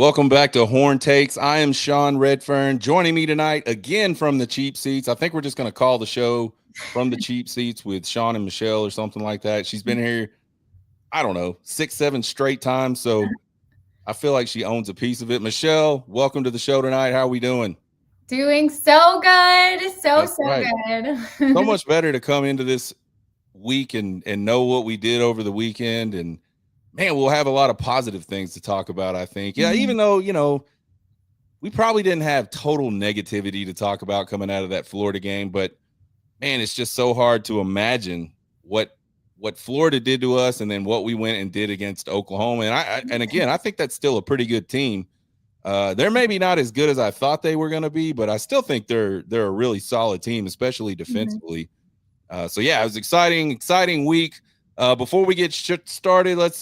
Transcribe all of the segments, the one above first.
Welcome back to Horn Takes. I am Sean Redfern. Joining me tonight again from the cheap seats. I think we're just going to call the show From the Cheap Seats with Sean and Michelle or something like that. She's been here, I don't know, 6, 7 straight times. So I feel like she owns a piece of it. Michelle, welcome to the show tonight. How are we doing? Doing so good. So, That's so right. So good. much better to come into this week and know what we did over the weekend. And man, we'll have a lot of positive things to talk about, I think. Yeah, even though, we probably didn't have total negativity to talk about coming out of that Florida game, but man, it's just so hard to imagine what Florida did to us, and then what we went and did against Oklahoma. And again, I think that's still a pretty good team. They're maybe not as good as I thought they were going to be, but I still think they're a really solid team, especially Mhm. defensively. So yeah, it was exciting week. Before we get started, let's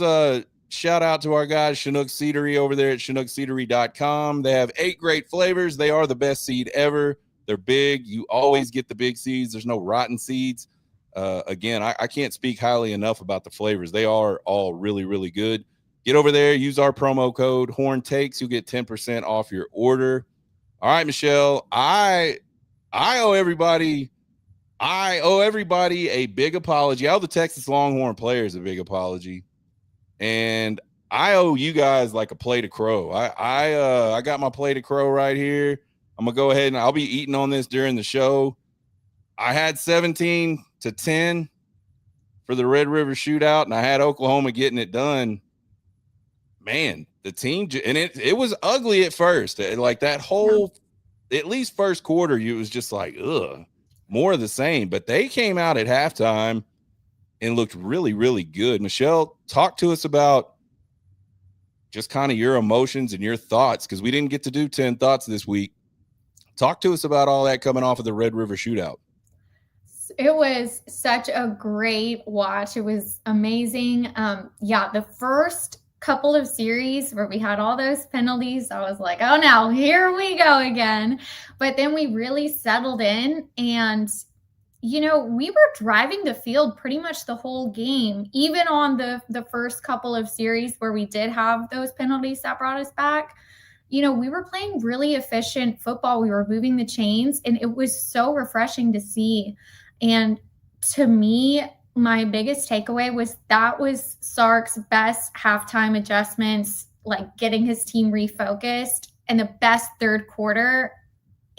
shout out to our guys, Chinook Seedery, over there at ChinookSeedery.com. They have 8 great flavors. They are the best seed ever. They're big. You always get the big seeds. There's no rotten seeds. Again, I can't speak highly enough about the flavors. They are all really, really good. Get over there, use our promo code Horn Takes. You'll get 10% off your order. All right, Michelle. I owe everybody I owe everybody a big apology. I owe the Texas Longhorn players a big apology, and I owe you guys like a plate of crow. I got my plate of crow right here. I'm gonna go ahead and I'll be eating on this during the show. I had 17-10 for the Red River Shootout, and I had Oklahoma getting it done. Man, the team and it was ugly at first. Like that Yeah. whole at least first quarter, you was just like, ugh, more of the same. But they came out at halftime and looked really, really good. Michelle, talk to us about just kind of your emotions and your thoughts, because we didn't get to do 10 thoughts this week. Talk to us about all that coming off of the Red River Shootout. It was such a great watch. It was amazing. Yeah, the first couple of series where we had all those penalties, I was like, oh no, here we go again. But then we really settled in and we were driving the field pretty much the whole game, even on the first couple of series where we did have those penalties that brought us back. We were playing really efficient football. We were moving the chains, and it was so refreshing to see. And to me, my biggest takeaway was that was Sark's best halftime adjustments, like getting his team refocused, and the best third quarter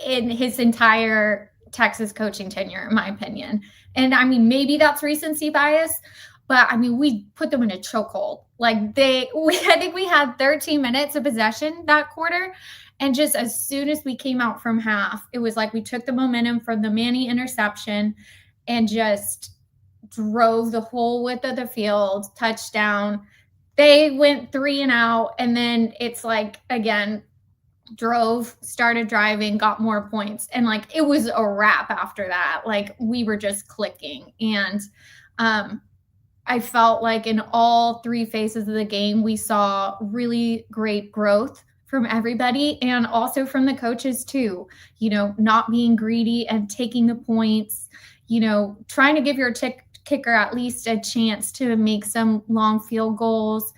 in his entire Texas coaching tenure, in my opinion. And I mean, maybe that's recency bias, but I mean, we put them in a chokehold. Like I think we had 13 minutes of possession that quarter. And just as soon as we came out from half, it was like we took the momentum from the Manny interception and just drove the whole width of the field, touchdown. They went 3 and out. And then it's like, again, drove, started driving, got more points. And like it was a wrap after that. Like we were just clicking. And I felt like in all 3 phases of the game, we saw really great growth from everybody and also from the coaches too. Not being greedy and taking the points, trying to give your kicker at least a chance to make some long field goals.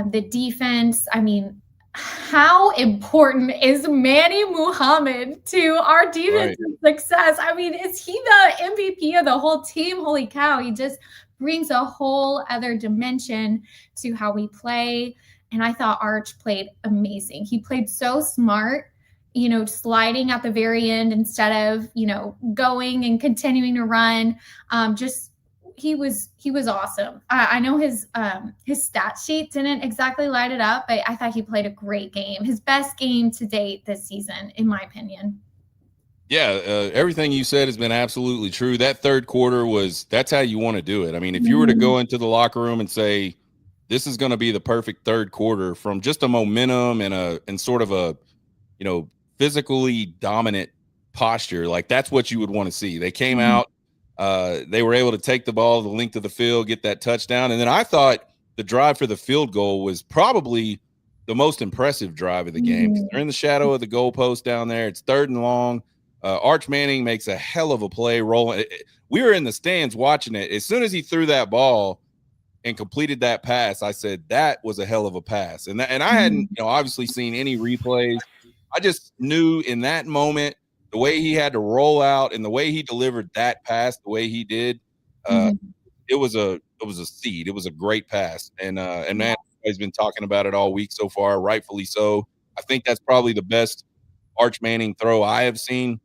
The defense, I mean, how important is Manny Muhammad to our Right. defensive success? I mean, is he the MVP of the whole team? Holy cow. He just brings a whole other dimension to how we play. And I thought Arch played amazing. He played so smart, sliding at the very end instead of, going and continuing to run. Just he was awesome. I know his stat sheet didn't exactly light it up, but I thought he played a great game. His best game to date this season, in my opinion. Yeah, everything you said has been absolutely true. That third quarter that's how you want to do it. I mean, if you were to Mhm. go into the locker room and say, this is going to be the perfect third quarter from just a momentum and sort of a, you know, physically dominant posture, like that's what you would want to see. They came Mhm. out, they were able to take the ball the length of the field, get that touchdown. And then I thought the drive for the field goal was probably the most impressive drive of the game, because they're Mhm. in the shadow of the goalpost down there. It's 3rd and long. Arch Manning makes a hell of a play rolling. We were in the stands watching it. As soon as he threw that ball, and completed that pass, I said that was a hell of a pass. And I hadn't, obviously seen any replays. I just knew in that moment the way he had to roll out and the way he delivered that pass, the way he did, it was a seed. It was a great pass. And man, he's been talking about it all week so far, rightfully so. I think that's probably the best Arch Manning throw I have seen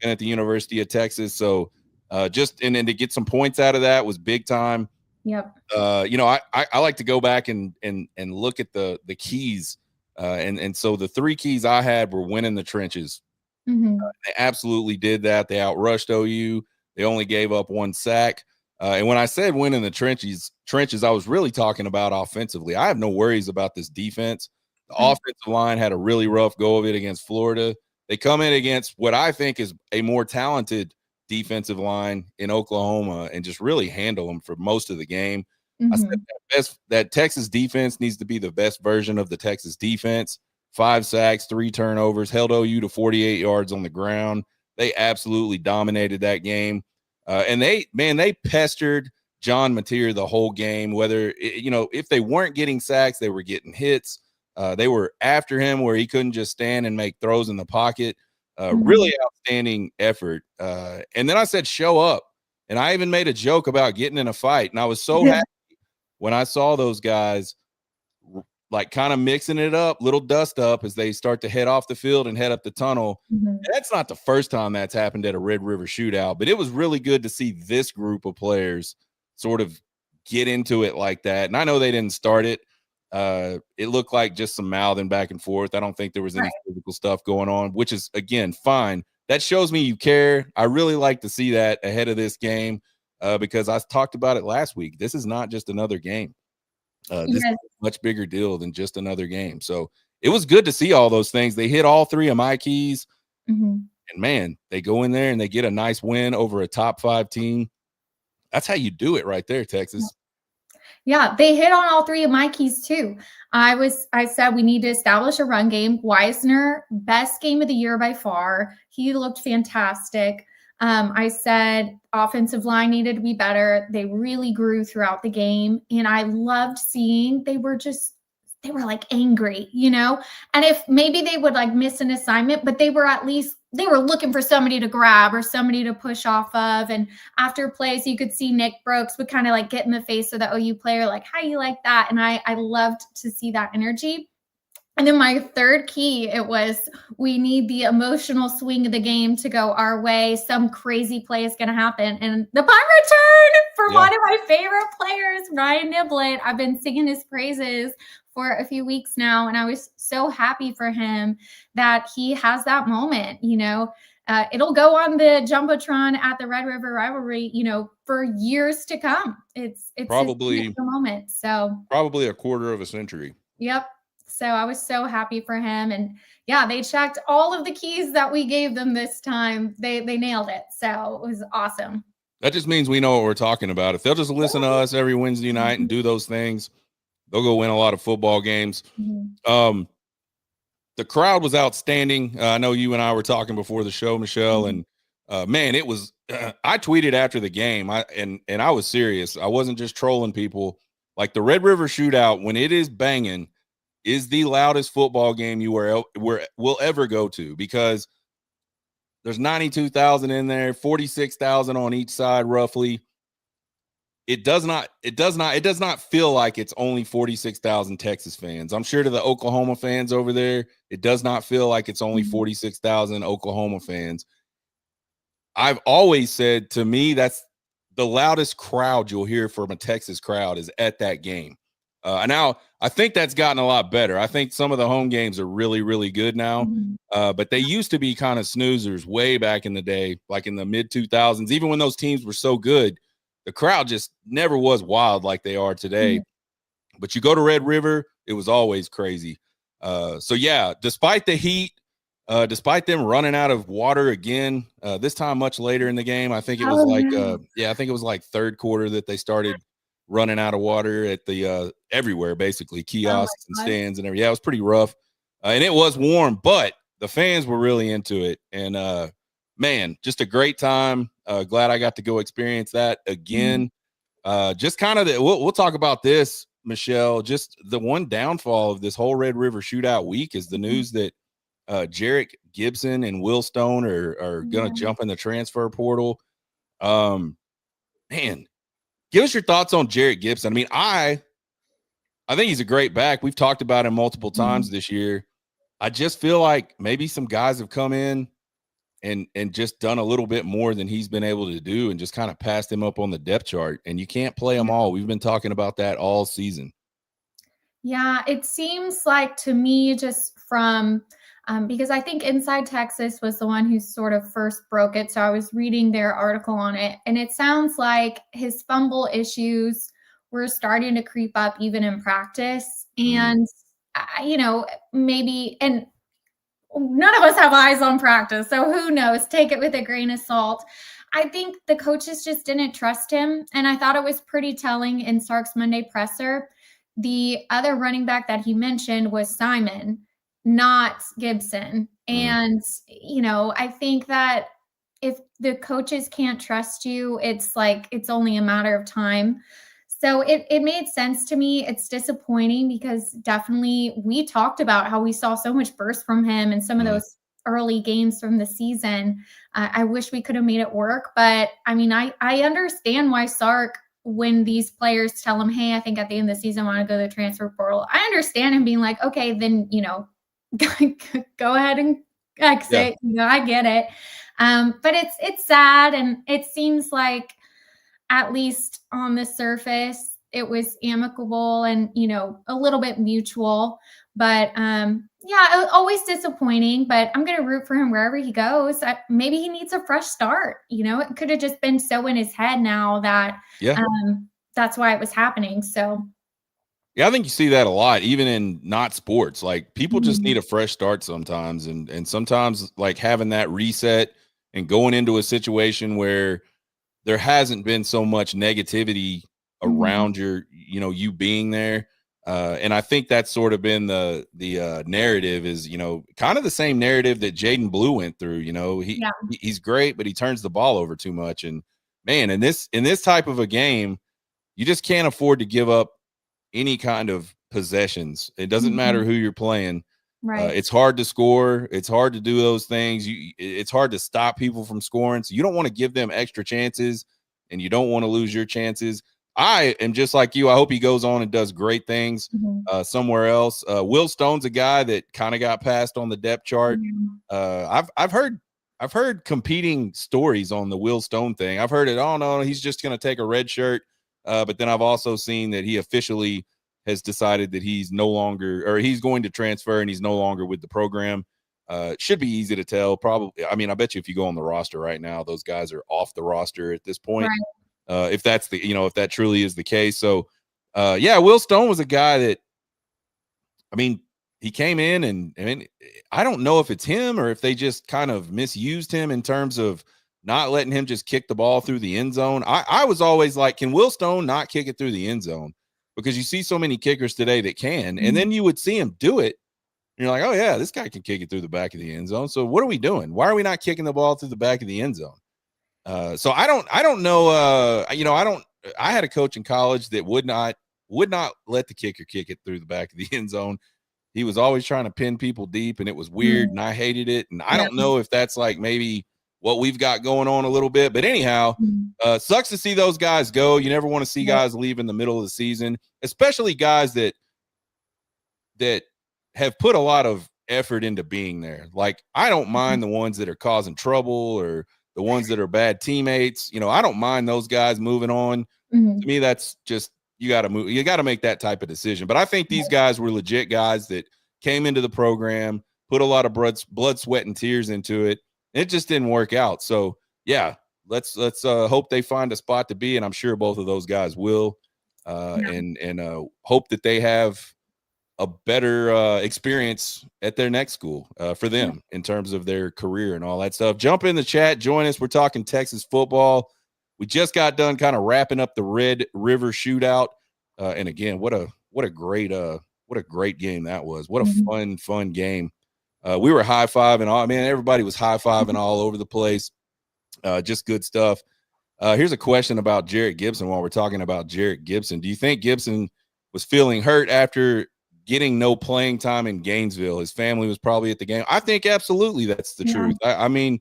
at the University of Texas. So and then to get some points out of that was big time. Yep. I like to go back and look at the keys. And so the 3 keys I had were win in the trenches. They absolutely did that. They outrushed OU. They only gave up 1 sack. And when I said win in the trenches, I was really talking about offensively. I have no worries about this defense. The offensive line had a really rough go of it against Florida. They come in against what I think is a more talented defensive line in Oklahoma and just really handle them for most of the game. I said that Texas defense needs to be the best version of the Texas defense. 5 sacks, 3 turnovers, held OU to 48 yards on the ground. They absolutely dominated that game. And they pestered John Mateer the whole game, whether, if they weren't getting sacks, they were getting hits. They were after him where he couldn't just stand and make throws in the pocket. Really outstanding effort. And then I said, show up. And I even made a joke about getting in a fight. And I was so happy when I saw those guys like kind of mixing it up, little dust up as they start to head off the field and head up the tunnel. And that's not the first time that's happened at a Red River shootout, but it was really good to see this group of players sort of get into it like that. And I know they didn't start it. It looked like just some mouthing back and forth. I don't think there was any physical stuff going on, which is, again, fine. That shows me you care. I really like to see that ahead of this game because I talked about it last week. This is not just another game. This is a much bigger deal than just another game. So it was good to see all those things. They hit all 3 of my keys. And, man, they go in there and they get a nice win over a top 5 team. That's how you do it right there, Texas. Yeah, they hit on all 3 of my keys too. I said we need to establish a run game. Weisner, best game of the year by far. He looked fantastic. I said offensive line needed to be better. They really grew throughout the game. And I loved seeing they were like angry, and if maybe they would like miss an assignment, but they were looking for somebody to grab or somebody to push off of. And after plays, you could see Nick Brooks would kind of like get in the face of the OU player, like, how you like that? And I loved to see that energy. And then my 3rd key, it was we need the emotional swing of the game to go our way. Some crazy play is going to happen. And the punt return for one of my favorite players, Ryan Niblett. I've been singing his praises for a few weeks now, and I was so happy for him that he has that moment. It'll go on the Jumbotron at the Red River Rivalry, for years to come. It's probably a moment. So probably a quarter of a century. Yep. So I was so happy for him. And yeah, they checked all of the keys that we gave them this time. They nailed it. So it was awesome. That just means we know what we're talking about. If they'll just listen to us every Wednesday night and do those things, they'll go win a lot of football games. The crowd was outstanding. I know you and I were talking before the show, Michelle, and man, it was. I tweeted after the game, and I was serious. I wasn't just trolling people. Like the Red River Shootout, when it is banging, is the loudest football game you will ever go to, because there's 92,000 in there, 46,000 on each side, roughly. It does not feel like it's only 46,000 Texas fans. I'm sure to the Oklahoma fans over there, it does not feel like it's only 46,000 Oklahoma fans. I've always said, to me, that's the loudest crowd you'll hear from a Texas crowd is at that game. Now, I think that's gotten a lot better. I think some of the home games are really, really good now. But they used to be kind of snoozers way back in the day, like in the mid-2000s. Even when those teams were so good, the crowd just never was wild like they are today. But you go to Red River, it was always crazy. So, yeah, despite the heat, despite them running out of water again, this time much later in the game, I think it was like third quarter that they started running out of water at the everywhere, basically kiosks and stands and everything. Yeah, it was pretty rough, and it was warm, but the fans were really into it. And man, just a great time. Glad I got to go experience that again. Just kind of we'll talk about this, Michelle. Just the one downfall of this whole Red River Shootout week is the news that Jarek Gibson and Will Stone are going to jump in the transfer portal. Man, give us your thoughts on Jarek Gibson. I mean, I think he's a great back. We've talked about him multiple times this year. I just feel like maybe some guys have come in and just done a little bit more than he's been able to do and just kind of passed him up on the depth chart. And you can't play them all. We've been talking about that all season. Yeah, it seems like to me just from because I think Inside Texas was the one who sort of first broke it. So I was reading their article on it, and it sounds like his fumble issues were starting to creep up even in practice. And, maybe, and none of us have eyes on practice. So who knows? Take it with a grain of salt. I think the coaches just didn't trust him. And I thought it was pretty telling in Sark's Monday presser. The other running back that he mentioned was Simon, not Gibson. And, I think that if the coaches can't trust you, it's only a matter of time. So it made sense to me. It's disappointing because definitely we talked about how we saw so much burst from him in some of those early games from the season. I wish we could have made it work. But, I mean, I understand why Sark, when these players tell him, hey, I think at the end of the season, I want to go to the transfer portal. I understand him being like, okay, then, go ahead and exit. Yeah. I get it. But it's sad. And it seems like, at least on the surface, it was amicable and, a little bit mutual. But always disappointing. But I'm going to root for him wherever he goes. Maybe he needs a fresh start. It could have just been so in his head now that that's why it was happening. So. Yeah, I think you see that a lot, even in not sports. Like people just need a fresh start sometimes. And sometimes like having that reset and going into a situation where there hasn't been so much negativity around you being there. And I think that's sort of been the narrative is, kind of the same narrative that Jaden Blue went through. He's great, but he turns the ball over too much. And man, in this type of a game, you just can't afford to give up any kind of possessions. It doesn't matter who you're playing. Right. It's hard to score. It's hard to do those things. It's hard to stop people from scoring. So you don't want to give them extra chances, and you don't want to lose your chances. I am just like you. I hope he goes on and does great things somewhere else. Will Stone's a guy that kind of got passed on the depth chart. I've heard competing stories on the Will Stone thing. I've heard it. Oh no, he's just going to take a red shirt. But then I've also seen that he officially has decided that he's no longer, or he's going to transfer and he's no longer with the program. Should be easy to tell. Probably. I mean, I bet you if you go on the roster right now, those guys are off the roster at this point. Right. If that's if that truly is the case. So, Will Stone was a guy that, I mean, he came in and I don't know if it's him or if they just kind of misused him in terms of not letting him just kick the ball through the end zone. I was always like, can Will Stone not kick it through the end zone? Because you see so many kickers today that can, and then you would see him do it. And you're like, oh yeah, this guy can kick it through the back of the end zone. So what are we doing? Why are we not kicking the ball through the back of the end zone? So I don't know. I had a coach in college that would not let the kicker kick it through the back of the end zone. He was always trying to pin people deep, and it was weird, and I hated it. And I don't know if that's like maybe what we've got going on a little bit, but anyhow, sucks to see those guys go. You never want to see guys leave in the middle of the season, especially guys that have put a lot of effort into being there. Like, I don't mind the ones that are causing trouble or the ones that are bad teammates. I don't mind those guys moving on. To me, that's just, you got to move. You got to make that type of decision. But I think these guys were legit guys that came into the program, put a lot of blood, sweat, and tears into it. It just didn't work out. So yeah, let's hope they find a spot to be, and I'm sure both of those guys will. And hope that they have a better experience at their next school for them in terms of their career and all that stuff. Jump in the chat, join us. We're talking Texas football. We just got done kind of wrapping up the Red River Shootout, and again, what a great game that was. What a fun game. We were high-fiving all, man, everybody was high-fiving all over the place. Just good stuff. Here's a question about Jarrett Gibson while we're talking about Jarrett Gibson. Do you think Gibson was feeling hurt after getting no playing time in Gainesville? His family was probably at the game. I think absolutely that's the truth. I mean,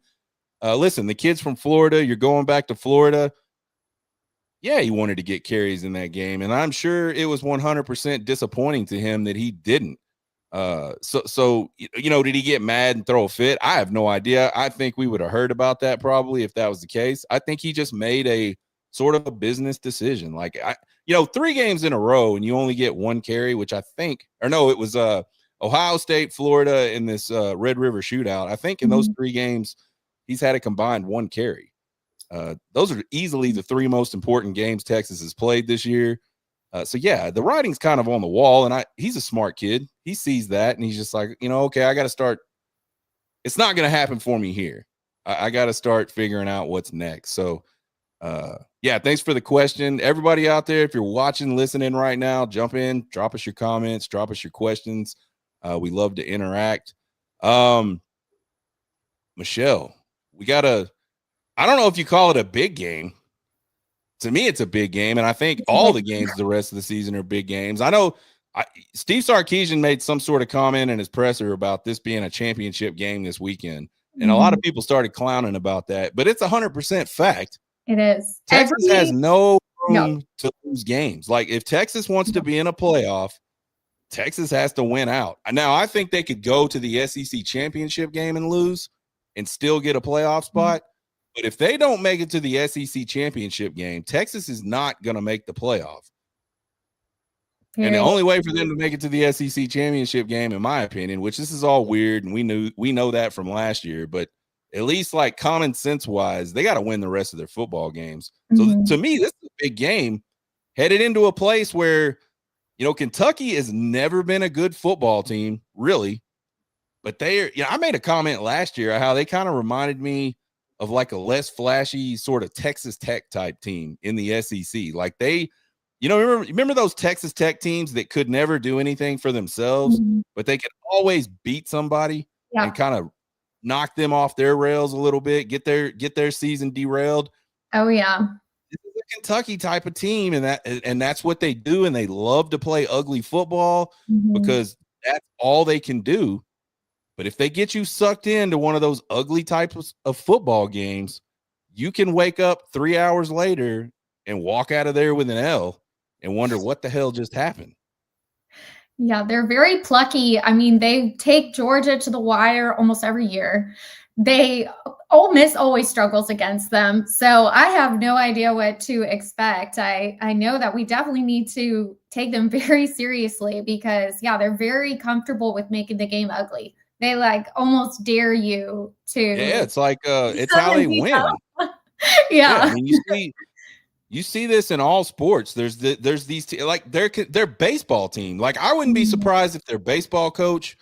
listen, the kid's from Florida. You're going back to Florida. Yeah, he wanted to get carries in that game, and I'm sure it was 100% disappointing to him that he didn't. So did he get mad and throw a fit? I have no idea. I think we would have heard about that probably if that was the case. I think he just made a sort of a business decision. Like 3 games in a row and you only get 1 carry, which I think, or no, it was Ohio State, Florida in this Red River shootout. I think in those 3 games he's had a combined 1 carry. Those are easily the 3 most important games Texas has played this year. So yeah, the writing's kind of on the wall, and he's a smart kid. He sees that, and he's just like, okay, I got to start. It's not going to happen for me here. I got to start figuring out what's next. So, yeah, thanks for the question. Everybody out there, if you're watching, listening right now, jump in, drop us your comments, drop us your questions. We love to interact. Michelle, I don't know if you call it a big game. To me, it's a big game, and I think all the games the rest of the season are big games. I know Steve Sarkisian made some sort of comment in his presser about this being a championship game this weekend, and a lot of people started clowning about that, but it's 100% fact. It is. Texas has no room to lose games. Like, if Texas wants to be in a playoff, Texas has to win out. Now, I think they could go to the SEC championship game and lose and still get a playoff spot. But if they don't make it to the SEC championship game, Texas is not going to make the playoff. And the only way for them to make it to the SEC championship game, in my opinion, which this is all weird, and we know that from last year, but at least like common sense wise, they got to win the rest of their football games. So to me, this is a big game headed into a place where, Kentucky has never been a good football team, really. But I made a comment last year how they kind of reminded me of like a less flashy sort of Texas Tech type team in the SEC. Like remember those Texas Tech teams that could never do anything for themselves, but they could always beat somebody and kind of knock them off their rails a little bit, get their season derailed. Oh yeah. This is a Kentucky type of team, and that's what they do, and they love to play ugly football because that's all they can do. But if they get you sucked into one of those ugly types of football games, you can wake up 3 hours later and walk out of there with an L and wonder what the hell just happened. Yeah, they're very plucky. I mean, they take Georgia to the wire almost every year. Ole Miss always struggles against them. So I have no idea what to expect. I know that we definitely need to take them very seriously because, they're very comfortable with making the game ugly. They almost dare you to. Yeah, it's like it's how they win. I mean, you see this in all sports. There's these their baseball team. Like, I wouldn't be surprised if their baseball coach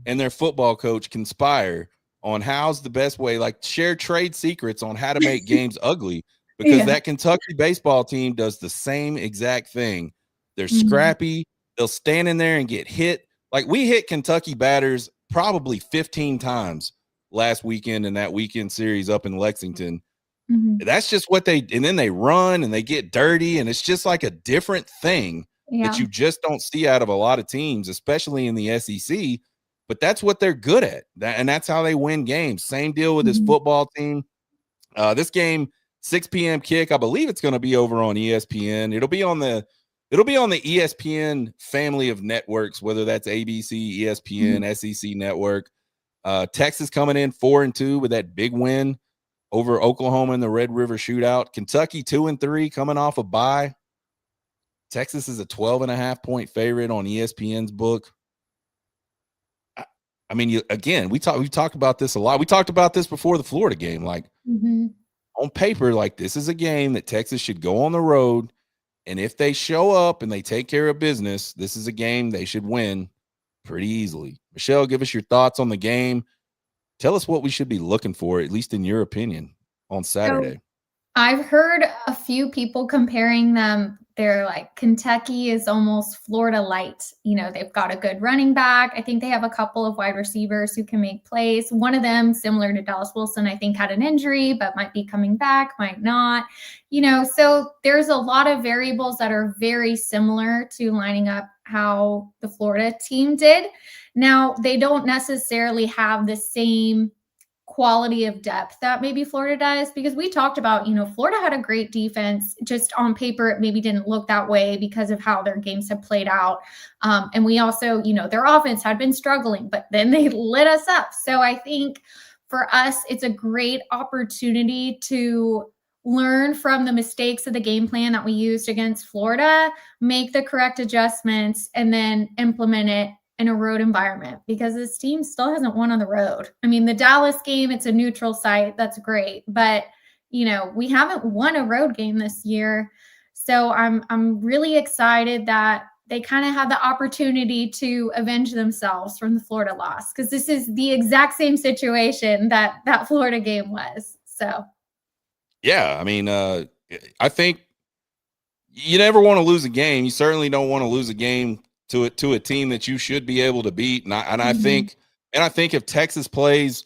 and their football coach conspire on how's the best way, share trade secrets on how to make games ugly, because that Kentucky baseball team does the same exact thing. They're scrappy. They'll stand in there and get hit. Like, we hit Kentucky batters probably 15 times last weekend in that weekend series up in Lexington. That's just what and then they run and they get dirty, and it's just like a different thing that you just don't see out of a lot of teams, especially in the SEC. But that's what they're good at, and that's how they win games. Same deal with this football team. This game, 6 p.m. kick. I believe it's going to be over on ESPN. It'll be on the ESPN family of networks, whether that's ABC, ESPN, SEC Network. Texas coming in 4-2 with that big win over Oklahoma in the Red River Shootout. Kentucky 2-3 coming off a bye. Texas is a 12.5-point favorite on ESPN's book. I mean, we talked about this a lot. We talked about this before the Florida game. On paper, this is a game that Texas should go on the road, and if they show up and they take care of business, this is a game they should win pretty easily. Michelle, give us your thoughts on the game. Tell us what we should be looking for, at least in your opinion, on Saturday. I've heard a few people comparing them they're like Kentucky is almost Florida light. You know, they've got a good running back. I think they have a couple of wide receivers who can make plays. One of them, similar to Dallas Wilson, I think had an injury, but might be coming back, might not. You know, so there's a lot of variables that are very similar to lining up how the Florida team did. Now, they don't necessarily have the same quality of depth that maybe Florida does, because we talked about, you know, Florida had a great defense. Just on paper, it maybe didn't look that way because of how their games have played out. And we also, you know, their offense had been struggling, but then they lit us up. So I think for us, it's a great opportunity to learn from the mistakes of the game plan that we used against Florida, make the correct adjustments, and then implement it in a road environment, because this team still hasn't won on the road. I mean, the Dallas game, it's a neutral site. That's great. But, you know, we haven't won a road game this year. So I'm really excited that they kind of have the opportunity to avenge themselves from the Florida loss, because this is the exact same situation that Florida game was. So, Yeah, I mean, I think you never want to lose a game. You certainly don't want to lose a game to a team that you should be able to beat. I think if Texas plays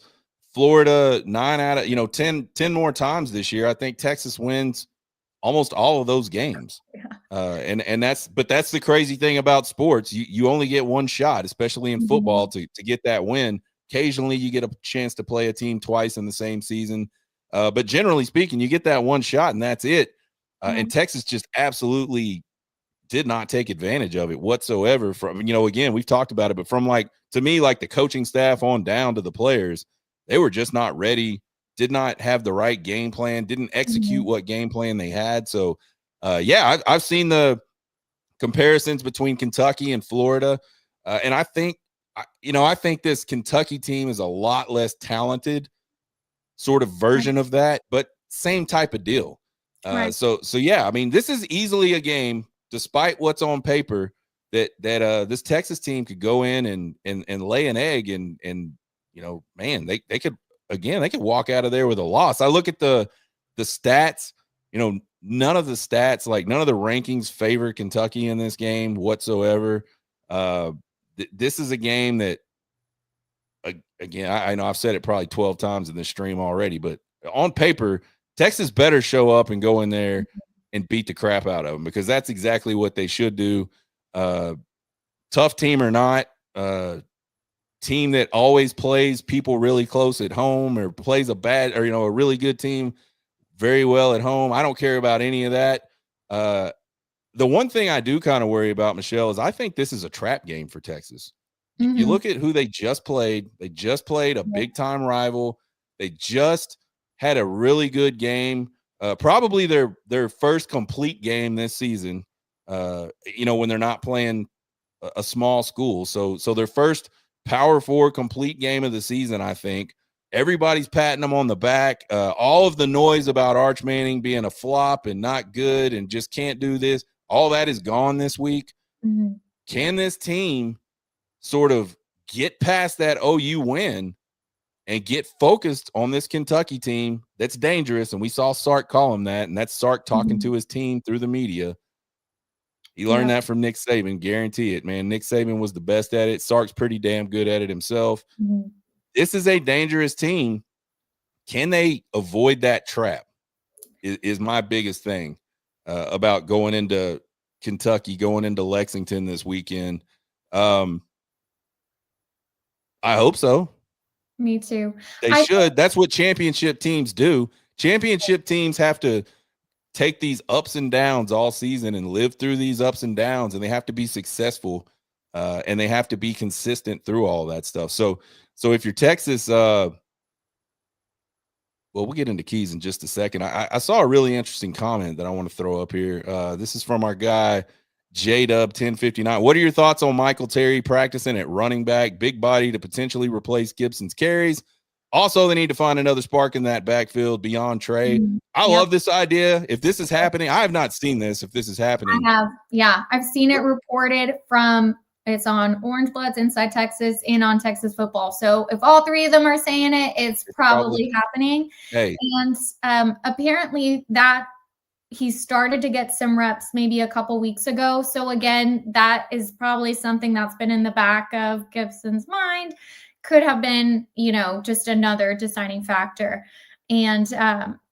Florida 9 out of 10 more times this year, I think Texas wins almost all of those games. And that's the crazy thing about sports. You only get one shot, especially in football, to get that win. Occasionally you get a chance to play a team twice in the same season. But generally speaking, you get that one shot and that's it. And Texas just absolutely did not take advantage of it whatsoever. From, again, we've talked about it, but from to me, the coaching staff on down to the players, they were just not ready, did not have the right game plan, didn't execute what game plan they had. So, I've seen the comparisons between Kentucky and Florida. And I think this Kentucky team is a lot less talented sort of version of that, but same type of deal. So yeah, I mean, this is easily a game, despite what's on paper, that this Texas team could go in and lay an egg, and man, they could walk out of there with a loss. I look at the stats, none of the stats, none of the rankings favor Kentucky in this game whatsoever. This is a game that, again, I know I've said it probably 12 times in this stream already, but on paper, Texas better show up and go in there and beat the crap out of them, because that's exactly what they should do. Tough team or not, team that always plays people really close at home, or plays a really good team very well at home. I don't care about any of that. The one thing I do kind of worry about, Michelle, is I think this is a trap game for Texas. You look at who they just played. They just played a big-time rival. They just had a really good game. Probably their first complete game this season, when they're not playing a small school. So their first Power 4 complete game of the season, I think. Everybody's patting them on the back. All of the noise about Arch Manning being a flop and not good and just can't do this, all that is gone this week. Can this team sort of get past that OU win and get focused on this Kentucky team that's dangerous? And we saw Sark call him that, and that's Sark talking to his team through the media. He learned that from Nick Saban, guarantee it, man. Nick Saban was the best at it. Sark's pretty damn good at it himself. This is a dangerous team. Can they avoid that trap is my biggest thing about going into Kentucky, going into Lexington this weekend. I hope so. Me too. They should. That's what championship teams do. Championship teams have to take these ups and downs all season and live through these ups and downs, and they have to be successful, and they have to be consistent through all that stuff. So if you're Texas, well, we'll get into keys in just a second. I saw a really interesting comment that I want to throw up here. This is from our guy J-Dub 1059. What are your thoughts on Michael Terry practicing at running back? Big body to potentially replace Gibson's carries. Also, they need to find another spark in that backfield beyond Trey. I love this idea. If this is happening, I have not seen this. If this is happening, I have. Yeah, I've seen it reported from. It's on Orange Bloods Inside Texas and on Texas Football. So if all three of them are saying it, it's probably happening. Hey. And apparently that he started to get some reps maybe a couple weeks ago. So again, that is probably something that's been in the back of Gibson's mind. Could have been, just another deciding factor. And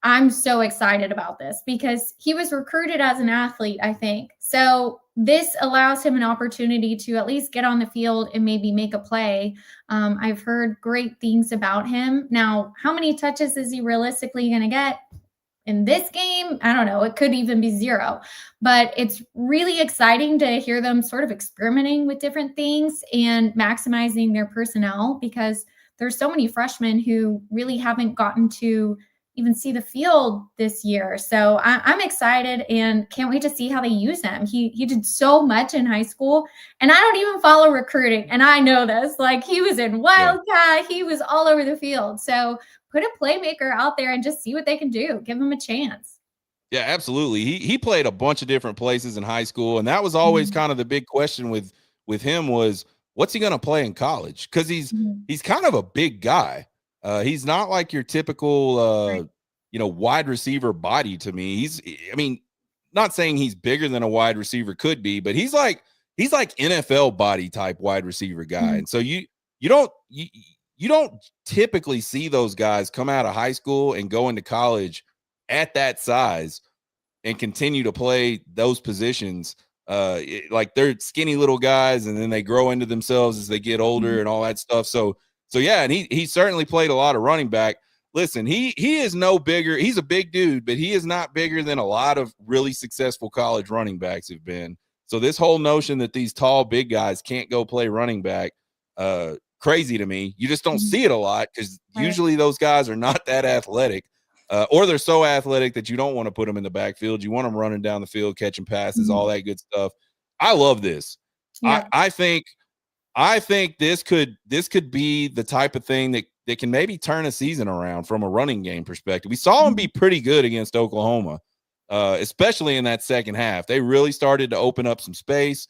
I'm so excited about this because he was recruited as an athlete, I think. So this allows him an opportunity to at least get on the field and maybe make a play. I've heard great things about him. Now, how many touches is he realistically going to get in this game? I don't know. It could even be 0. But it's really exciting to hear them sort of experimenting with different things and maximizing their personnel, because there's so many freshmen who really haven't gotten to even see the field this year. So I'm excited and can't wait to see how they use him. He did so much in high school, and I don't even follow recruiting, and I know this. Like, he was in Wildcat, he was all over the field. So put a playmaker out there and just see what they can do. Give him a chance. Yeah, absolutely. He played a bunch of different places in high school, and that was always kind of the big question with him was, what's he going to play in college? Because he's kind of a big guy. He's not like your typical wide receiver body to me. Not saying he's bigger than a wide receiver could be, but he's like NFL body type wide receiver guy. And so you don't typically see those guys come out of high school and go into college at that size and continue to play those positions. Like, they're skinny little guys, and then they grow into themselves as they get older and all that stuff. So yeah, and he certainly played a lot of running back. Listen, he is no bigger. He's a big dude, but he is not bigger than a lot of really successful college running backs have been. So this whole notion that these tall, big guys can't go play running back, crazy to me. You just don't see it a lot, because usually those guys are not that athletic, or they're so athletic that you don't want to put them in the backfield. You want them running down the field, catching passes, all that good stuff. I love this. Yeah. I think this could be the type of thing that can maybe turn a season around from a running game perspective. We saw him be pretty good against Oklahoma, especially in that second half. They really started to open up some space.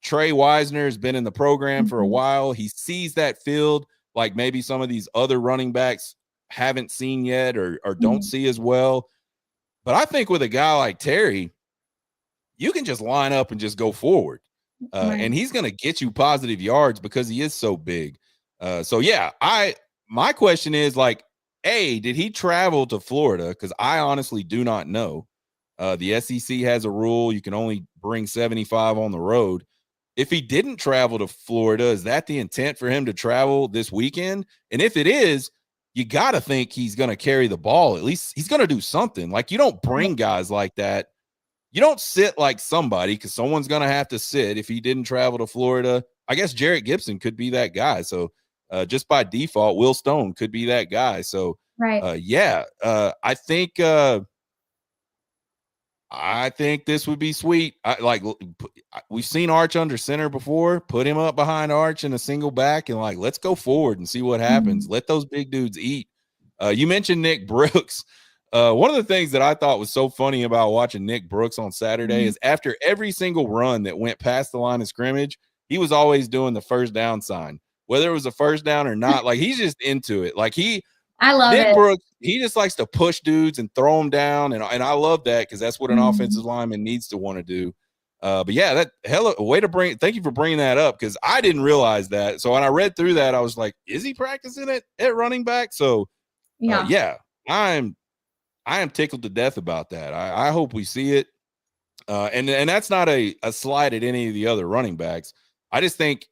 Trey Wisner has been in the program for a while. He sees that field like maybe some of these other running backs haven't seen yet or don't see as well. But I think with a guy like Terry, you can just line up and just go forward. And he's going to get you positive yards because he is so big. So yeah, my question is, like, did he travel to Florida? Because I honestly do not know. The SEC has a rule you can only bring 75 on the road. If he didn't travel to Florida, is that the intent for him to travel this weekend? And if it is, you got to think he's going to carry the ball. At least he's going to do something. Like, you don't bring guys like that. You don't sit like somebody, because someone's going to have to sit if he didn't travel to Florida. I guess Jarrett Gibson could be that guy. So just by default, Will Stone could be that guy. So I think this would be sweet. We've seen Arch under center before. Put him up behind Arch in a single back, and let's go forward and see what happens. Let those big dudes eat. You mentioned Nick Brooks. One of the things that I thought was so funny about watching Nick Brooks on Saturday is after every single run that went past the line of scrimmage, he was always doing the first down sign, whether it was a first down or not. Like, he's just into it. Like, I love Nick Brooks, he just likes to push dudes and throw them down. And I love that, because that's what an offensive lineman needs to want to do. But yeah, thank you for bringing that up, because I didn't realize that. So when I read through that, I was like, is he practicing it at running back? So I am tickled to death about that. I hope we see it. And that's not a slight at any of the other running backs. I just think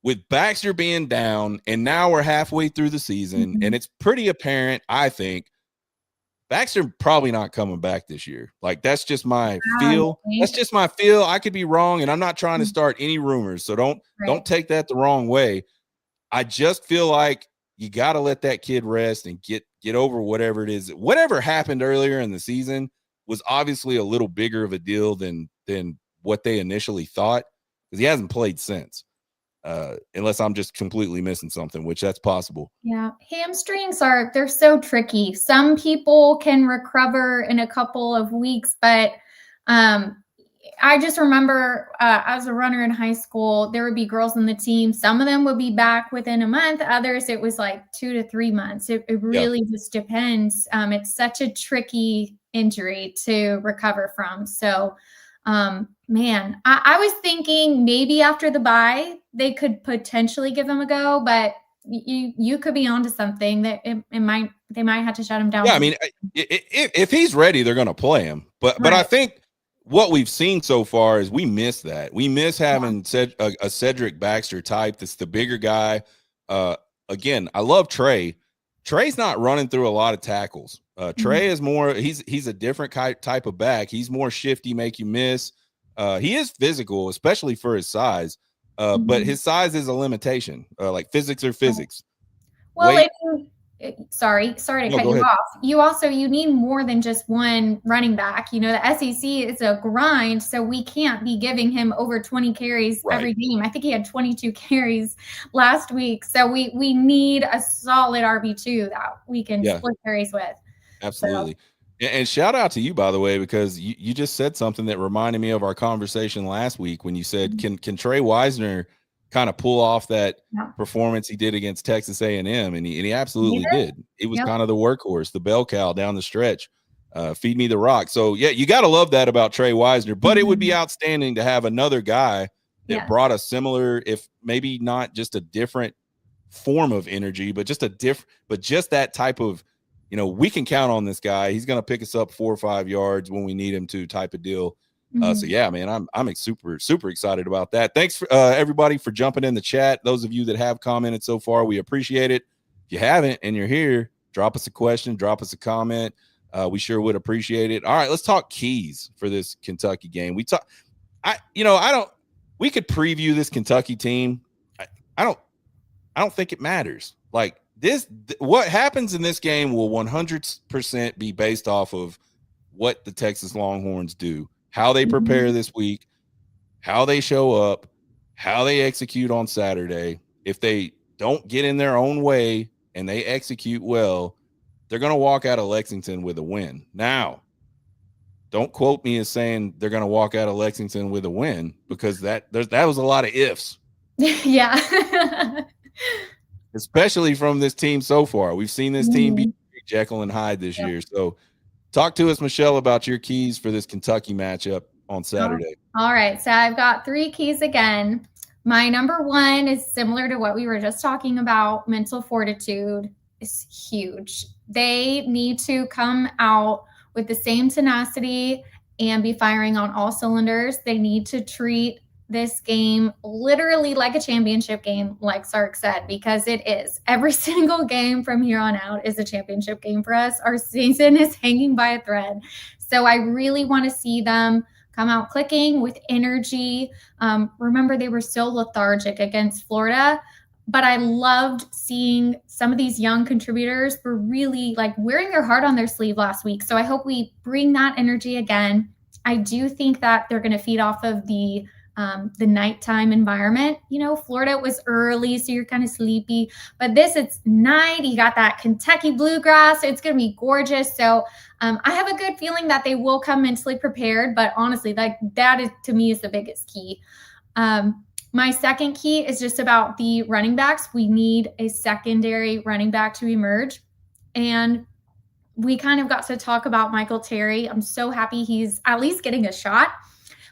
with Baxter being down, and now we're halfway through the season, and it's pretty apparent, I think, Baxter probably not coming back this year. Like, that's just my feel. That's just my feel. I could be wrong, and I'm not trying to start any rumors, so don't take that the wrong way. I just feel like you got to let that kid rest and get over whatever it is. Whatever happened earlier in the season was obviously a little bigger of a deal than what they initially thought, because he hasn't played since. Unless I'm just completely missing something, which that's possible. Yeah. Hamstrings they're so tricky. Some people can recover in a couple of weeks, but I just remember as a runner in high school, there would be girls on the team. Some of them would be back within a month. Others, it was like 2 to 3 months. It really just depends. It's such a tricky injury to recover from. So, man, I was thinking maybe after the bye they could potentially give him a go, but you could be onto something that they might have to shut him down. Yeah, I mean, if he's ready, they're going to play him. But I think what we've seen so far is we miss that. We miss having a Cedric Baxter type that's the bigger guy. Again, I love Trey. Trey's not running through a lot of tackles. Trey is more, he's a different type of back. He's more shifty, make you miss. He is physical, especially for his size. But his size is a limitation. Like physics are physics. Well, sorry to cut you off. You need more than just one running back. You know, the SEC is a grind, so we can't be giving him over 20 carries every game. I think he had 22 carries last week. So we need a solid RB2 that we can split carries with. Absolutely. So. And shout out to you, by the way, because you just said something that reminded me of our conversation last week when you said, can Trey Wisner kind of pull off that performance he did against Texas A&M, and he absolutely did. It was kind of the workhorse, the bell cow down the stretch. Feed me the rock. So yeah, you got to love that about Trey Wisner, but it would be outstanding to have another guy that brought a similar, if maybe not just a different form of energy, but just just that type of, you know, we can count on this guy. He's going to pick us up 4 or 5 yards when we need him to, type of deal. So yeah, man, I'm super excited about that. Thanks for everybody for jumping in the chat. Those of you that have commented so far, we appreciate it. If you haven't and you're here, drop us a question, drop us a comment. We sure would appreciate it. All right, let's talk keys for this Kentucky game. We could preview this Kentucky team. I don't think it matters. Like what happens in this game will 100% be based off of what the Texas Longhorns do. How they prepare this week, how they show up, how they execute on Saturday. If they don't get in their own way and they execute well, they're going to walk out of Lexington with a win. Now, don't quote me as saying they're going to walk out of Lexington with a win, because that was a lot of ifs. Yeah. Especially from this team so far. We've seen this team be Jekyll and Hyde this year. So talk to us, Michelle, about your keys for this Kentucky matchup on Saturday. All right. So I've got 3 keys again. My number 1 is similar to what we were just talking about. Mental fortitude is huge. They need to come out with the same tenacity and be firing on all cylinders. They need to treat this game literally like a championship game, like Sark said, because it is. Every single game from here on out is a championship game for us. Our season is hanging by a thread. So I really want to see them come out clicking with energy. Remember, they were so lethargic against Florida, but I loved seeing some of these young contributors were really like wearing their heart on their sleeve last week. So I hope we bring that energy again. I do think that they're going to feed off of the nighttime environment. You know, Florida was early, so you're kind of sleepy, but it's night. You got that Kentucky bluegrass. It's going to be gorgeous. So I have a good feeling that they will come mentally prepared, but honestly, like that is, to me, is the biggest key. My second key is just about the running backs. We need a secondary running back to emerge. And we kind of got to talk about Michael Terry. I'm so happy he's at least getting a shot.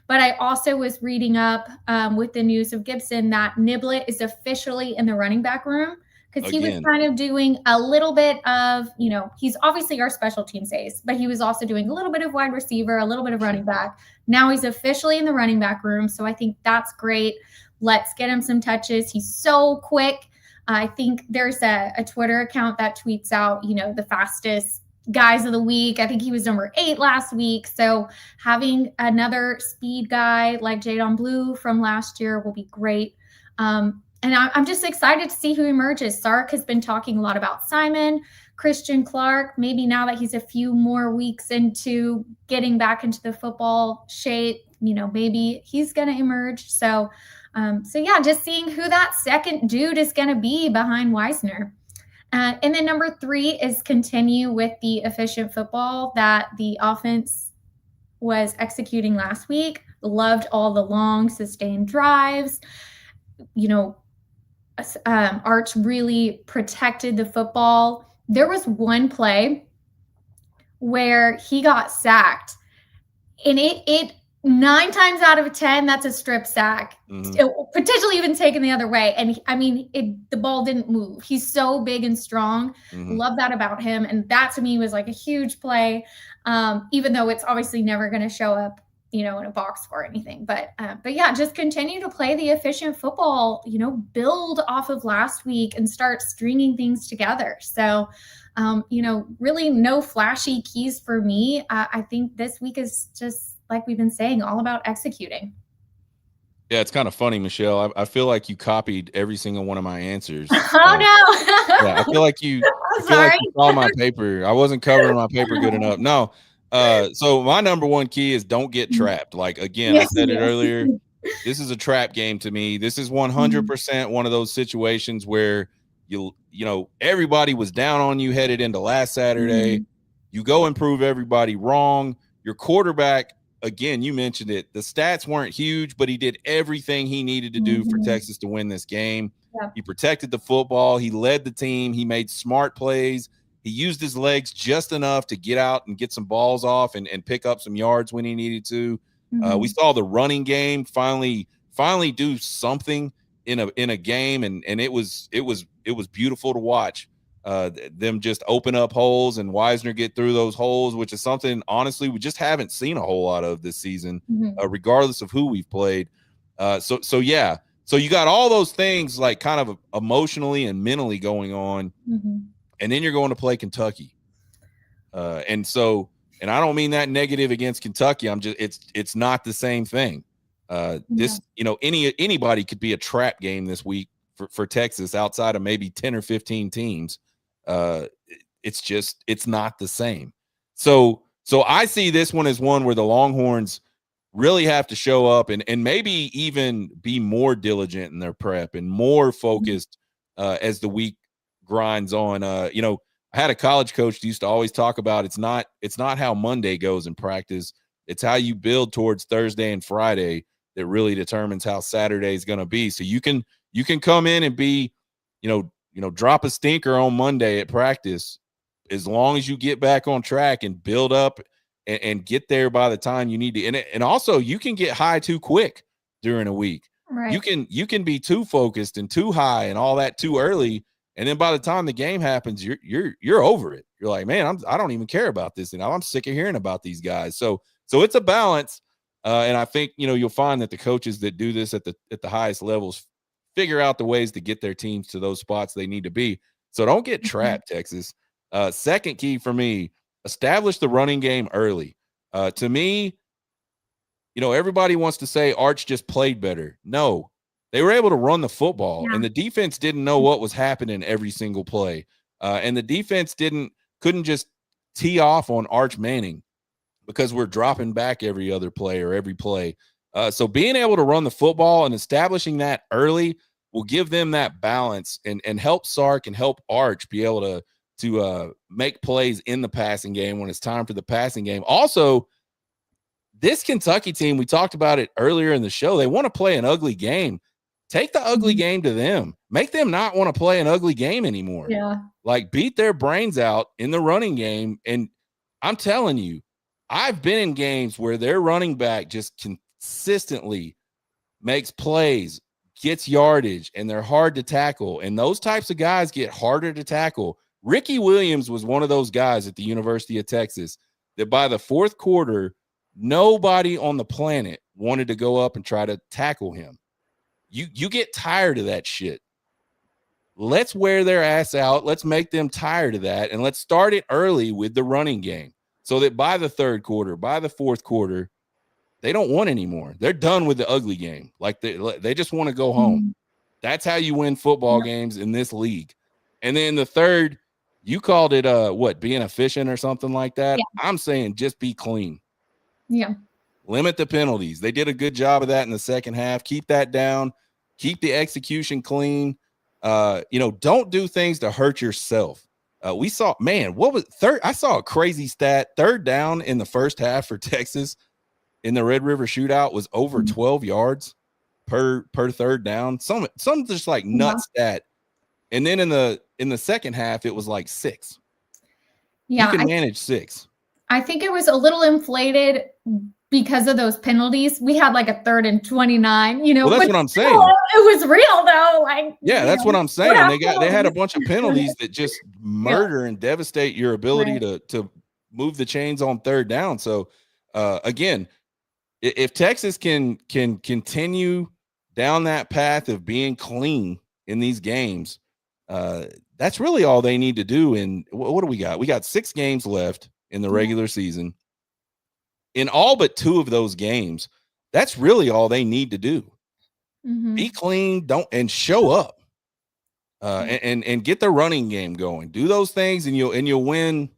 But I also was reading up with the news of Gibson that Niblett is officially in the running back room, because he was kind of doing a little bit of, you know, he's obviously our special teams ace, but he was also doing a little bit of wide receiver, a little bit of running back. Now he's officially in the running back room. So I think that's great. Let's get him some touches. He's so quick. I think there's a Twitter account that tweets out, you know, the fastest guys of the week. I think he was number 8 last week. So having another speed guy like Jadon Blue from last year will be great. And I'm just excited to see who emerges. Sark has been talking a lot about Simon, Christian Clark. Maybe now that he's a few more weeks into getting back into the football shape, you know, maybe he's going to emerge. So yeah, just seeing who that second dude is going to be behind Wisner. And then number 3 is continue with the efficient football that the offense was executing last week. Loved all the long sustained drives. You know, Arch really protected the football. There was one play where he got sacked, and it 9 times out of 10, that's a strip sack, potentially even taken the other way. And the ball didn't move. He's so big and strong. Love that about him. And that to me was like a huge play, even though it's obviously never going to show up, in a box score or anything. But yeah, just continue to play the efficient football, build off of last week and start stringing things together. So, really no flashy keys for me. I think this week is just, like we've been saying, all about executing. Yeah, it's kind of funny, Michelle. I feel like you copied every single one of my answers. Oh no! Yeah, I feel like you saw my paper. I wasn't covering my paper good enough. No. So my number one key is don't get trapped. Like, again, I said it earlier. This is a trap game to me. This is 100% one of those situations where everybody was down on you headed into last Saturday. You go and prove everybody wrong. Your quarterback, again, you mentioned it. The stats weren't huge, but he did everything he needed to do for Texas to win this game. Yeah. He protected the football. He led the team. He made smart plays. He used his legs just enough to get out and get some balls off and pick up some yards when he needed to. We saw the running game finally do something in a game, and it was beautiful to watch. Them just open up holes and Wisner get through those holes, which is something, honestly, we just haven't seen a whole lot of this season, regardless of who we've played. So you got all those things like kind of emotionally and mentally going on, and then you're going to play Kentucky. And I don't mean that negative against Kentucky. It's not the same thing. This, anybody could be a trap game this week for Texas outside of maybe 10 or 15 teams. It's not the same. So I see this one as one where the Longhorns really have to show up and maybe even be more diligent in their prep and more focused as the week grinds on. I had a college coach who used to always talk about it's not how Monday goes in practice. It's how you build towards Thursday and Friday that really determines how Saturday is going to be. So you can come in and be, drop a stinker on Monday at practice, as long as you get back on track and build up and get there by the time you need to. And also you can get high too quick during a week. Right. You can be too focused and too high and all that too early. And then by the time the game happens, you're over it. You're like, man, I don't even care about this. I'm sick of hearing about these guys. So it's a balance. And I think, you'll find that the coaches that do this at the highest levels figure out the ways to get their teams to those spots they need to be. So don't get trapped, Texas. Second key for me, establish the running game early. To me, everybody wants to say Arch just played better. No, they were able to run the football, and the defense didn't know what was happening every single play. And the defense couldn't just tee off on Arch Manning because we're dropping back every other play or every play. So being able to run the football and establishing that early will give them that balance and help Sark and help Arch be able to make plays in the passing game when it's time for the passing game. Also, this Kentucky team, we talked about it earlier in the show, they want to play an ugly game. Take the ugly game to them. Make them not want to play an ugly game anymore. Yeah. Like, beat their brains out in the running game. And I'm telling you, I've been in games where their running back just consistently makes plays, gets yardage, and they're hard to tackle. And those types of guys get harder to tackle. Ricky Williams was one of those guys at the University of Texas that by the fourth quarter, nobody on the planet wanted to go up and try to tackle him. You get tired of that shit. Let's wear their ass out. Let's make them tired of that. And let's start it early with the running game so that by the third quarter, by the fourth quarter, they don't want anymore. They're done with the ugly game. Like they just want to go home. That's how you win football games in this league. And then the third, you called it being efficient or something like that. Yeah. I'm saying just be clean. Yeah. Limit the penalties. They did a good job of that in the second half. Keep that down. Keep the execution clean. Don't do things to hurt yourself. We saw, what was third? I saw a crazy stat. Third down in the first half for Texas in the Red River Shootout was over 12 yards per third down. Some just like nut stat. And then in the second half, it was like 6. Yeah, you can manage 6. I think it was a little inflated because of those penalties. We had like a 3rd and 29, Well, that's but what I'm still, saying. it was real though. Like, Yeah, that's what I'm saying. They had a bunch of penalties that just Yeah. murder and devastate your ability Right. to move the chains on 3rd down. So again, if Texas can continue down that path of being clean in these games, that's really all they need to do. And what do we got? We got 6 games left in the Yeah. regular season. In all but 2 of those games, that's really all they need to do. Be Mhm. clean, don't and show up. Yeah. And get the running game going. Do those things, and you'll win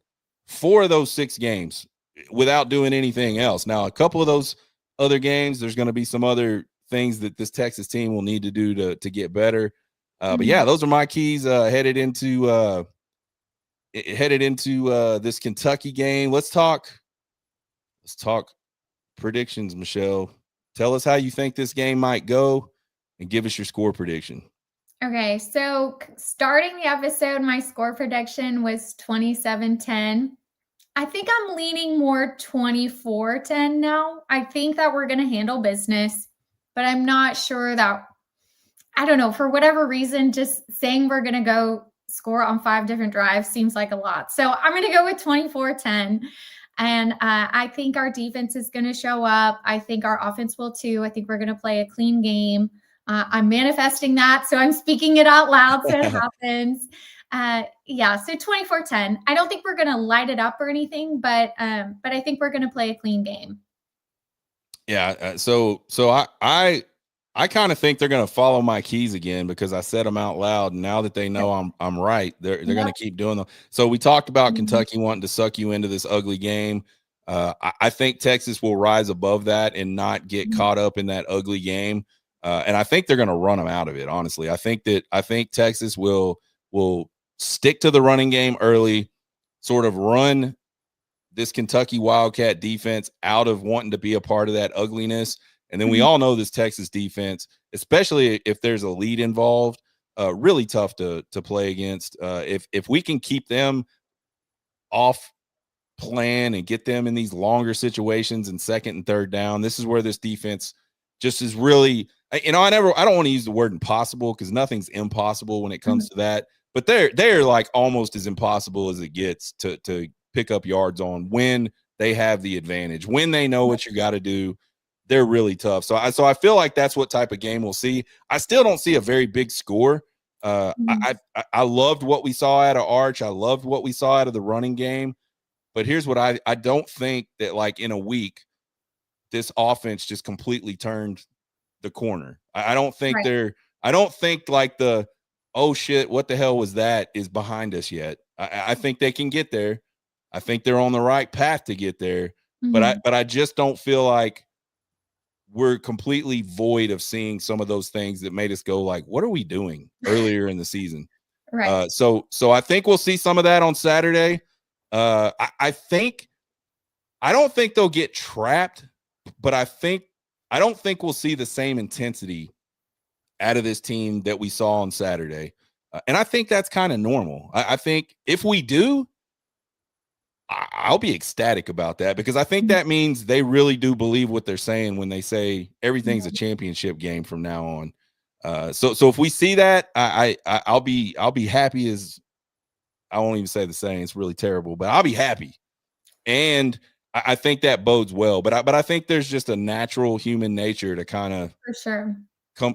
4 of those 6 games without doing anything else. Now, a couple of those other games, there's going to be some other things that this Texas team will need to do to get better. But Mhm. yeah, those are my keys headed into this Kentucky game. Let's talk predictions, Michelle. Tell us how you think this game might go, and give us your score prediction. Okay, so starting the episode, my score prediction was 27-10. I think I'm leaning more 24-10 now. I think that we're going to handle business, but I'm not sure that, I don't know, for whatever reason, just saying we're going to go score on 5 different drives seems like a lot. So I'm going to go with 24-10. And I think our defense is going to show up. I think our offense will too. I think we're going to play a clean game. I'm manifesting that. So I'm speaking it out loud so it happens. Yeah, so 24-10. I don't think we're going to light it up or anything, but I think we're going to play a clean game. Yeah, so I kind of think they're going to follow my keys again, because I said them out loud, and now that they know I'm right, they're going to keep doing them. So we talked about Kentucky wanting to suck you into this ugly game. I think Texas will rise above that and not get caught up in that ugly game. And I think they're going to run them out of it. Honestly, I think Texas will stick to the running game early, sort of run this Kentucky Wildcat defense out of wanting to be a part of that ugliness. And then we all know this Texas defense, especially if there's a lead involved, really tough to play against. If we can keep them off plan and get them in these longer situations in 2nd and 3rd down, this is where this defense just is really, I don't want to use the word impossible, because nothing's impossible when it comes to that, but they're like almost as impossible as it gets to pick up yards on when they have the advantage. When they know what you got to do, they're really tough. So I feel like that's what type of game we'll see. I still don't see a very big score. I loved what we saw out of Arch. I loved what we saw out of the running game. But here's what I don't think that, like, in a week, this offense just completely turned the corner. I don't think I don't think like the, oh shit, what the hell was that, is behind us yet. I think they can get there. I think they're on the right path to get there. But I just don't feel like we're completely void of seeing some of those things that made us go like, what are we doing earlier in the season? Right. So I think we'll see some of that on Saturday. I don't think they'll get trapped, but I don't think we'll see the same intensity out of this team that we saw on Saturday. And I think that's kind of normal. I think if we do, I'll be ecstatic about that, because I think that means they really do believe what they're saying when they say everything's a championship game from now on. So if we see that, I'll be happy as, I won't even say the saying, it's really terrible, but I'll be happy. And I think that bodes well. But I think there's just a natural human nature to kind of For sure.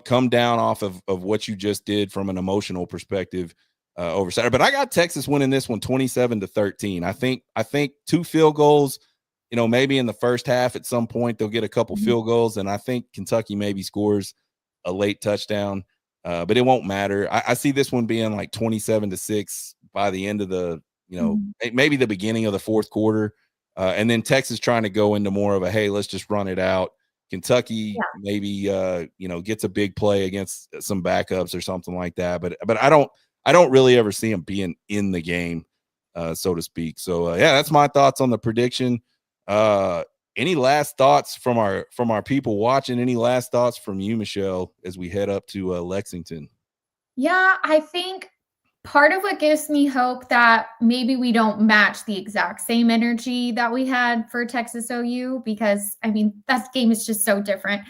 come down off of what you just did from an emotional perspective over Saturday. But I got Texas winning this one 27-13. I think 2 field goals, maybe in the first half at some point they'll get a couple field goals, and I think Kentucky maybe scores a late touchdown, but it won't matter. I see this one being like 27-6 by the end of the, maybe the beginning of the 4th quarter, and then Texas trying to go into more of a, hey, let's just run it out. Kentucky maybe gets a big play against some backups or something like that, but I don't really ever see them being in the game, so to speak. So yeah, that's my thoughts on the prediction. Any last thoughts from our people watching? Any last thoughts from you, Michelle, as we head up to Lexington? Yeah, I think part of what gives me hope that maybe we don't match the exact same energy that we had for Texas OU, because I mean, that game is just so different.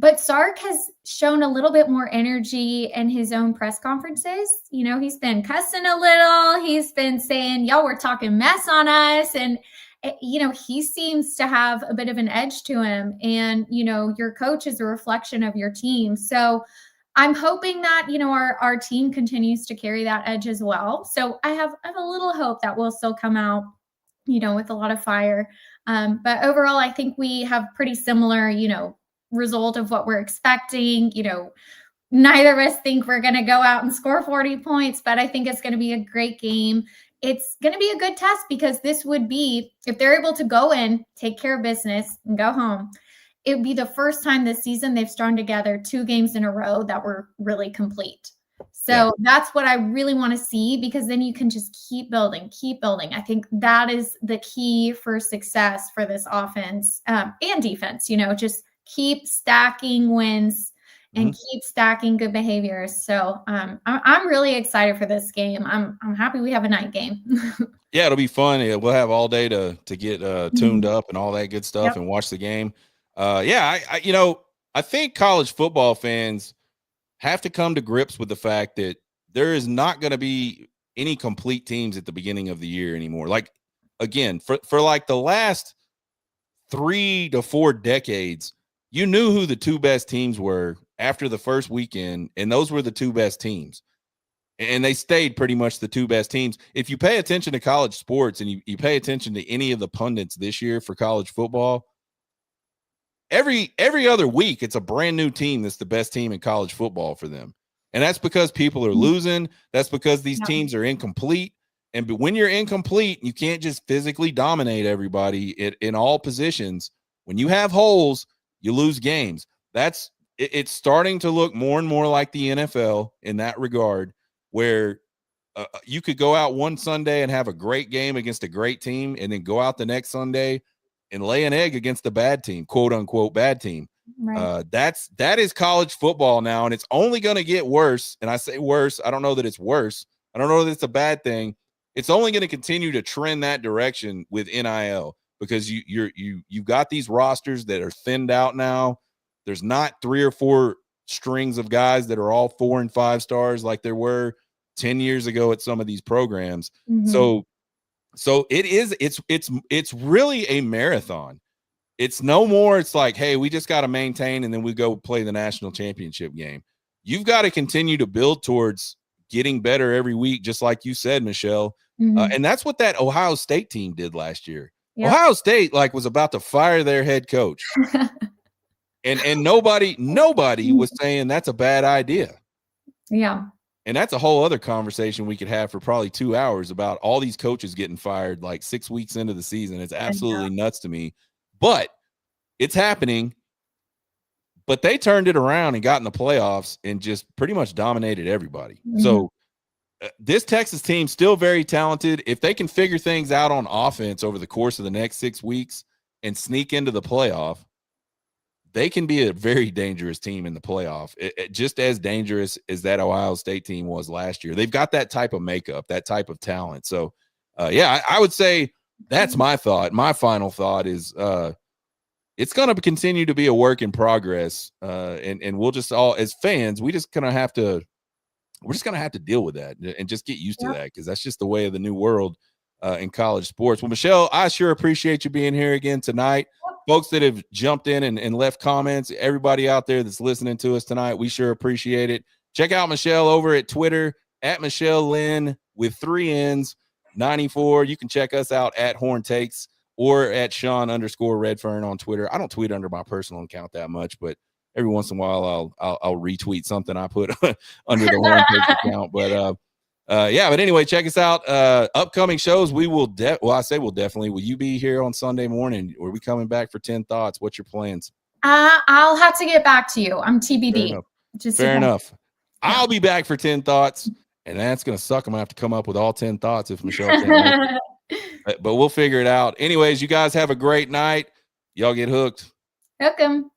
But Sark has shown a little bit more energy in his own press conferences. You know, he's been cussing a little. He's been saying, y'all were talking mess on us. And, you know, he seems to have a bit of an edge to him. And, you know, your coach is a reflection of your team. So I'm hoping that, you know, our team continues to carry that edge as well. So I have a little hope that we'll still come out, you know, with a lot of fire. But overall, I think we have pretty similar, you know, result of what we're expecting. You know, neither of us think we're going to go out and score 40 points, but I think it's going to be a great game. It's going to be a good test, because this would be, if they're able to go in, take care of business, and go home, it would be the first time this season they've strung together 2 games in a row that were really complete. So that's what I really want to see, because then you can just keep building, keep building. I think that is the key for success for this offense and defense. You know, just keep stacking wins and keep stacking good behaviors. So I'm really excited for this game. I'm happy we have a night game. Yeah, it'll be fun. We'll have all day to get tuned up and all that good stuff and watch the game. I you know, I think college football fans have to come to grips with the fact that there is not going to be any complete teams at the beginning of the year anymore. Like, again, for like the last 3 to 4 decades, you knew who the 2 best teams were after the first weekend, and those were the 2 best teams. And they stayed pretty much the 2 best teams. If you pay attention to college sports and you pay attention to any of the pundits this year for college football, every other week, it's a brand new team that's the best team in college football for them. And that's because people are losing. That's because these teams are incomplete. And when you're incomplete, you can't just physically dominate everybody in all positions. When you have holes, you lose games. It's starting to look more and more like the NFL in that regard, where you could go out one Sunday and have a great game against a great team, and then go out the next Sunday and lay an egg against the bad team, quote unquote bad team. Right. That is college football now, and it's only going to get worse. And I say worse. I don't know that it's worse. I don't know that it's a bad thing. It's only going to continue to trend that direction with NIL, because you've got these rosters that are thinned out now. There's not 3 or 4 strings of guys that are all 4 and 5 stars like there were 10 years ago at some of these programs. So it's really a marathon. It's no more. It's like, hey, we just got to maintain, and then we go play the national championship game. You've got to continue to build towards getting better every week, just like you said, Michelle. And that's what that Ohio State team did last year. Yep. Ohio State was about to fire their head coach. and nobody was saying that's a bad idea. Yeah. And that's a whole other conversation we could have for probably 2 hours about all these coaches getting fired like 6 weeks into the season. It's absolutely nuts to me, but it's happening. But they turned it around and got in the playoffs and just pretty much dominated everybody. So this Texas team still very talented. If they can figure things out on offense over the course of the next 6 weeks and sneak into the playoff, they can be a very dangerous team in the playoff, just as dangerous as that Ohio State team was last year. They've got that type of makeup, that type of talent. So, I would say that's my thought. My final thought is it's going to continue to be a work in progress, and we'll just all, as fans, we're just going to have to deal with that and just get used to that, because that's just the way of the new world in college sports. Well, Michelle, I sure appreciate you being here again tonight. Folks that have jumped in and left comments, everybody out there that's listening to us tonight, we sure appreciate it. Check out Michelle over at Twitter at Michelle Lynn with 3 N's 94. You can check us out at Horn Takes or at Sean_Redfern on Twitter. I don't tweet under my personal account that much, but every once in a while I'll retweet something I put under the Horn Takes account. But but anyway, check us out. Upcoming shows, we will we'll definitely. Will you be here on Sunday morning? Or are we coming back for 10 Thoughts? What's your plans? I'll have to get back to you. I'm TBD. Fair enough. I'll be back for 10 Thoughts, and that's gonna suck. I'm gonna have to come up with all 10 thoughts if Michelle can't. But we'll figure it out. Anyways, you guys have a great night. Y'all get hooked. Hook 'em.